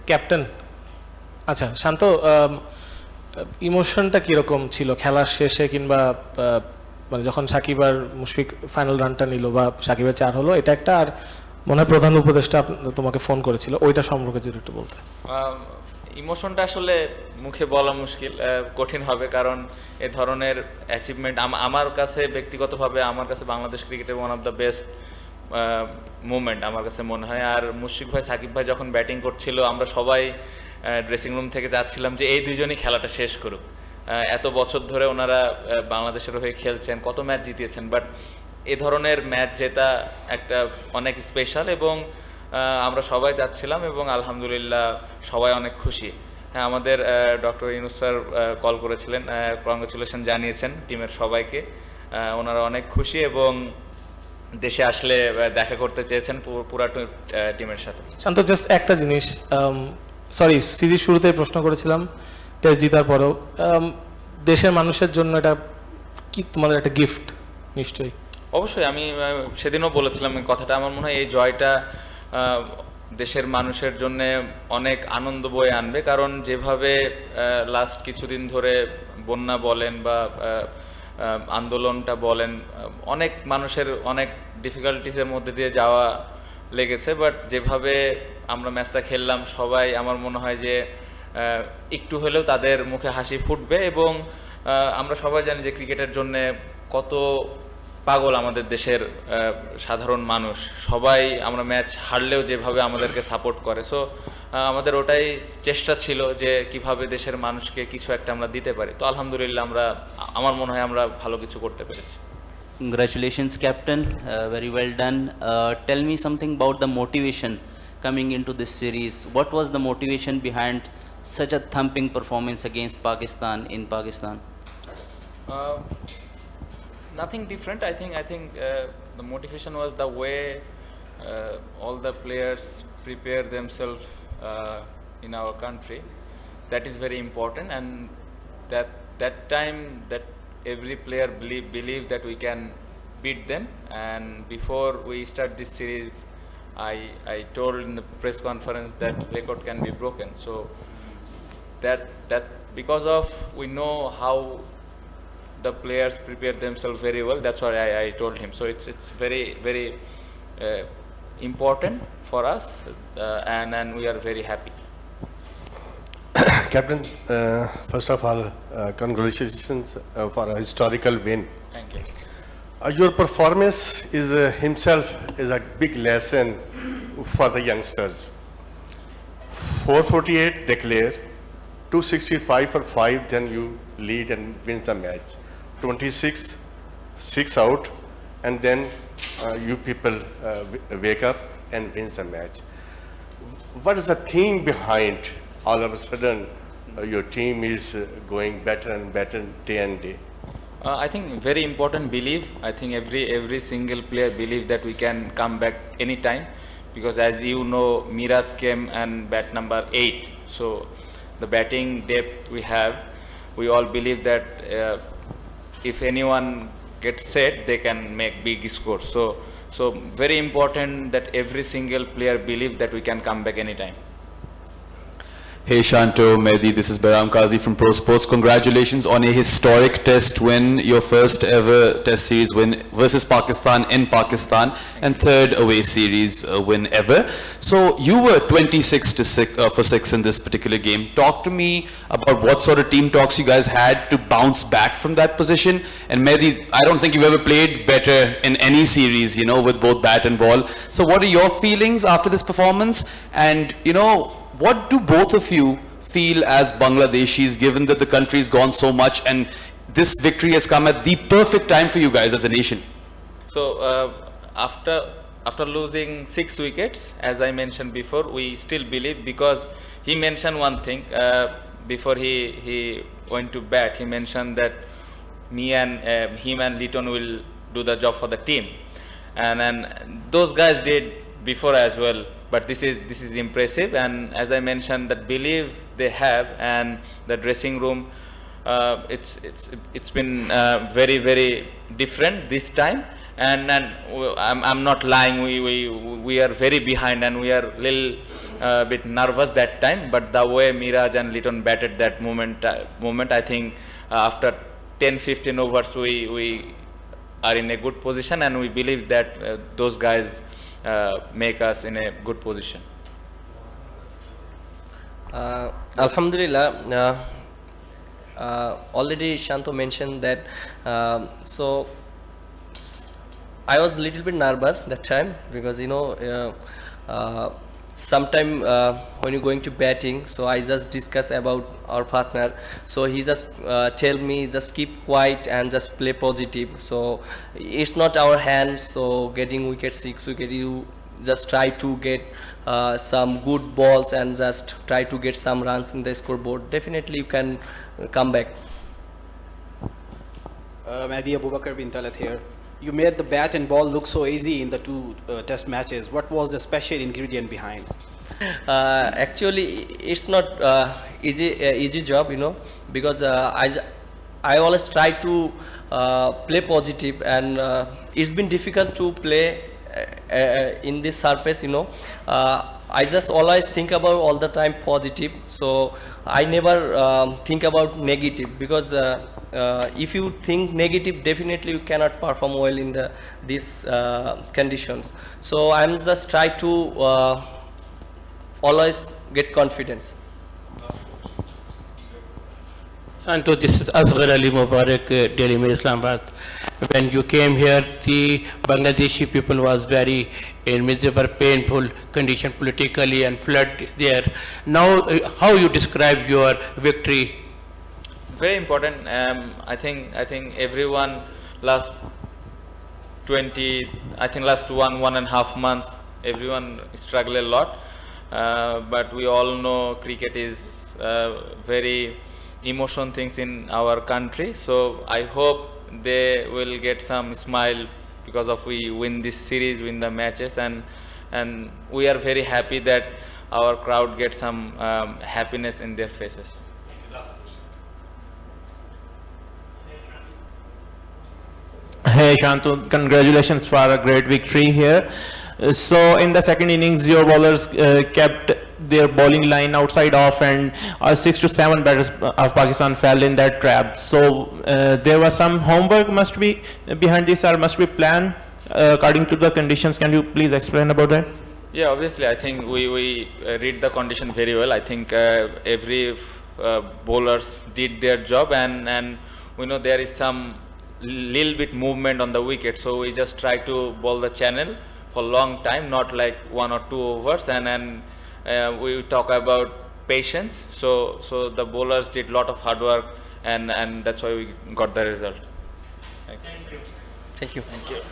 Captain, আচ্ছা শান্ত, ইমোশনটা কিরকম ছিল খেলার শেষে, কিংবা মানে যখন সাকিব আর মুশফিক ফাইনাল রানটা নিল বা সাকিবের 4 হলো, এটা একটা, আর মনে হয় প্রধান উপদেষ্টা তোমাকে ফোন করেছিল, ওইটা সম্পর্কে যদি একটু বলতে। ইমোশনটা আসলে মুখে বলা মুশকিল, কঠিন হবে, কারণ এ ধরনের অ্যাচিভমেন্ট আমার কাছে ব্যক্তিগতভাবে, আমার কাছে বাংলাদেশ ক্রিকেটের one of the best movement আমার কাছে মনে হয়। আর মুশফিক ভাই, সাকিব ভাই যখন ব্যাটিং করছিল, আমরা সবাই ড্রেসিং রুম থেকে যাচ্ছিলাম যে এই দুইজনই খেলাটা শেষ করুক। এত বছর ধরে ওনারা বাংলাদেশের হয়ে খেলছেন, কত ম্যাচ জিতিয়েছেন, বাট এ ধরনের ম্যাচ জেতা একটা অনেক স্পেশাল, এবং আমরা সবাই যাচ্ছিলাম এবং আলহামদুলিল্লাহ সবাই অনেক খুশি। হ্যাঁ, আমাদের ডক্টর ইউনূস স্যার কল করেছিলেন, কংগ্রেচুলেশন জানিয়েছেন টিমের সবাইকে, ওনারা অনেক খুশি এবং দেশে আসলে দেখা করতে চেয়েছেন পুরো টিমের সাথে। শান্ত, জাস্ট একটা জিনিস, সরি সিরিজ শুরুতেই প্রশ্ন করেছিলাম, টেস্ট জিতার পরেও, দেশের মানুষের জন্য এটা কি তোমাদের একটা গিফট নিশ্চয়ই? অবশ্যই, আমি সেদিনও বলেছিলাম এই কথাটা। আমার মনে হয় এই জয়টা দেশের মানুষের জন্য অনেক আনন্দ বয়ে আনবে, কারণ যেভাবে লাস্ট কিছুদিন ধরে বন্যা বলেন বা আন্দোলনটা বলেন, অনেক মানুষের অনেক ডিফিকাল্টিসের মধ্যে দিয়ে যাওয়া লেগেছে, বাট যেভাবে আমরা ম্যাচটা খেললাম, সবাই আমার মনে হয় যে একটু হলেও তাদের মুখে হাসি ফুটবে। এবং আমরা সবাই জানি যে ক্রিকেটের জন্যে কত পাগল আমাদের দেশের সাধারণ মানুষ, সবাই আমরা ম্যাচ হারলেও যেভাবে আমাদেরকে সাপোর্ট করে। সো আমাদের ওটাই চেষ্টা ছিল যে কিভাবে দেশের মানুষকে কিছু একটা আমরা দিতে পারি। তো আলহামদুলিল্লাহ আমার মনে হয় আমরা ভালো কিছু করতে পেরেছি। Congratulations, Captain. Very well done. Tell me something about the motivation coming into this series. What was the motivation behind such a thumping performance against Pakistan in Pakistan? Nothing different. I think the motivation was the way all the players prepare themselves in our country. That is very important, and that time that every player believe that we can beat them. And before we start this series, I told in the press conference that record can be broken. So that because of we know how the players prepare themselves very well, that's why I told him. So it's very important for us, and we are very happy. Captain, first of all, congratulations for a historical win. Thank you. Your performance is himself is a big lesson for the youngsters. 448 declare, 265 for 5, then you lead and wins the match. 26, 6 out, and then you people wake up and wins the match. What is the theme behind all of a sudden your team is going better and better day and day? I think very important belief. I think every single player believe that we can come back anytime, because as you know, Miraz came and bat number 8. So the batting depth we have, we all believe that if anyone gets set, they can make big scores. So very important that every single player believe that we can come back anytime. Hey Shanto, Mehdi, this is Bahram Qazi from Pro Sports. Congratulations on a historic test win, your first ever test series win versus Pakistan in Pakistan, and third away series win ever. So you were 26 for 6 in this particular game. Talk to me about what sort of team talks you guys had to bounce back from that position. And Mehdi, I don't think you've ever played better in any series, you know, with both bat and ball. So what are your feelings after this performance? And, you know, what do both of you feel as Bangladeshis, given that the country's gone so much and this victory has come at the perfect time for you guys as a nation? So after losing 6 wickets, as I mentioned before, we still believe, because he mentioned one thing before he went to bat. He mentioned that him and Litton will do the job for the team, and those guys did before as well. But this is impressive, and as I mentioned, that belief they have, and the dressing room, it's been very different this time. And I'm not lying. We are very behind, and we are little a bit nervous that time, but the way Miraj and Litton batted that moment, I think after 10-15 overs we are in a good position, and we believe that those guys make us in a good position. Alhamdulillah, already Shanto mentioned that, so I was a little bit nervous that time, because sometime when you're going to batting, so I just discuss about our partner, so he just tell me just keep quiet and just play positive. So it's not our hands, so getting wicket 6 wicket, you just try to get some good balls and just try to get some runs in the scoreboard. Definitely you can come back. Mahdi Abubakar bin Talat here. You made the bat and ball look so easy in the two test matches. What was the special ingredient behind? Actually, it's not easy job, because I always try to play positive, and it's been difficult to play in this surface. I just always think about all the time positive, so I never think about negative, because if you think negative, definitely you cannot perform well in these conditions. So I'm just try to always get confidence. Shanto, this is Asghar Ali Mubarak, Delhi Mail, Islamabad. When you came here, the Bangladeshi people was very in miserable, painful condition politically, and flood there. Now, how you describe your victory? Very important. I think everyone last 1.5 months, everyone struggled a lot. But we all know cricket is very emotion things in our country. So I hope they will get some smile because of we win this series, win the matches, and we are very happy that our crowd gets some happiness in their faces. Hey Shanto, congratulations for a great victory here. So in the second innings, your bowlers kept their bowling line outside off, and 6 to 7 batters of Pakistan fell in that trap. So there was some homework must be behind this, or must be planned according to the conditions. Can you please explain about that? Yeah, obviously I think we read the condition very well. I think every bowlers did their job, and we know there is some little bit movement on the wicket, so we just try to bowl the channel for long time, not like 1 or 2 overs, and we talk about patience. So the bowlers did lot of hard work, and that's why we got the result. Thank you. Thank you.